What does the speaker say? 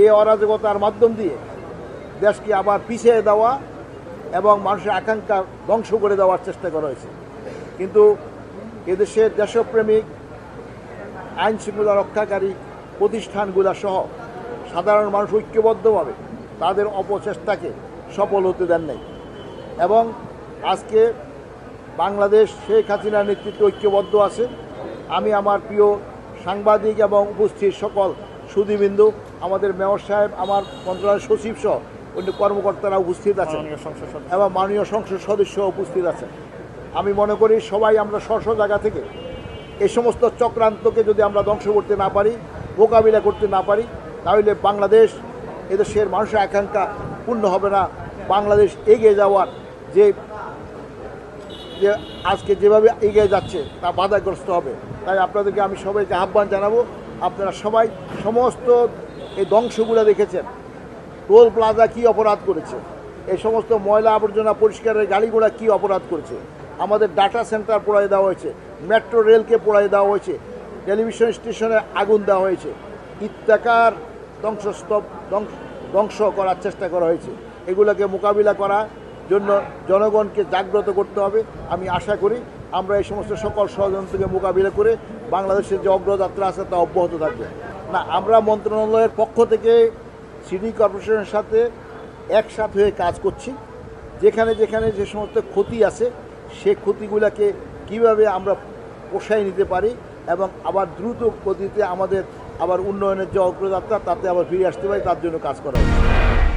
এই অরাজকতার মাধ্যম দিয়ে দেশকে আবার পিছিয়ে দেওয়া এবং মানুষের আকাঙ্ক্ষা ধ্বংস করে দেওয়ার চেষ্টা করা হয়েছে। কিন্তু এদেশের দেশপ্রেমিক আইন শৃঙ্খলা রক্ষাকারী প্রতিষ্ঠানগুলো সহ সাধারণ মানুষ ঐক্যবদ্ধভাবে তাদের অপচেষ্টাকে সফল হতে দেন নাই এবং আজকে বাংলাদেশ শেখ হাসিনার নেতৃত্বে ঐক্যবদ্ধ আছে। আমি আমার প্রিয় সাংবাদিক এবং উপস্থিত সকল সুধীবৃন্দু, আমাদের মেয়র সাহেব, আমার মন্ত্রণালয়ের সচিব সহ অন্য কর্মকর্তারা উপস্থিত আছেন এবং মাননীয় সংসদ সদস্য উপস্থিত আছেন। আমি মনে করি সবাই আমরা স্ব জায়গা থেকে এই সমস্ত চক্রান্তকে যদি আমরা ধ্বংস করতে না পারি, মোকাবিলা করতে না পারি, তাহলে বাংলাদেশ এদেশের মানুষের আকাঙ্ক্ষা পূর্ণ হবে না। বাংলাদেশ এগিয়ে যাওয়ার যে আজকে যেভাবে এগিয়ে যাচ্ছে তা বাধাগ্রস্ত হবে। তাই আপনাদেরকে আমি সবাইকে আহ্বান জানাবো, আপনারা সবাই সমস্ত এই ধ্বংসগুলো দেখেছেন। টোল প্লাজা কী অপরাধ করেছে, এই সমস্ত ময়লা আবর্জনা পরিষ্কারের গাড়িগুলো কী অপরাধ করেছে, আমাদের ডাটা সেন্টার পোড়াই দেওয়া হয়েছে, মেট্রো রেলকে পোড়াই দেওয়া হয়েছে, টেলিভিশন স্টেশনে আগুন দেওয়া হয়েছে, ইত্যাকার ধ্বংস করার চেষ্টা করা হয়েছে। এগুলোকে মোকাবিলা করার জন্য জনগণকে জাগ্রত করতে হবে। আমি আশা করি আমরা এই সমস্ত সকল ষড়যন্ত্রকে মোকাবিলা করে বাংলাদেশের যে অগ্রযাত্রা আছে তা অব্যাহত থাকবে না। আমরা মন্ত্রণালয়ের পক্ষ থেকে সিটি কর্পোরেশনের সাথে একসাথে হয়ে কাজ করছি। যেখানে যেখানে যে সমস্ত ক্ষতি আছে সে ক্ষতিগুলোকে কিভাবে আমরা পোষায় নিতে পারি এবং আবার দ্রুত গতিতে আমাদের আবার উন্নয়নের যে অগ্রযাত্রা তাতে আবার ফিরে আসতে পারি, তার জন্য কাজ করা হচ্ছে।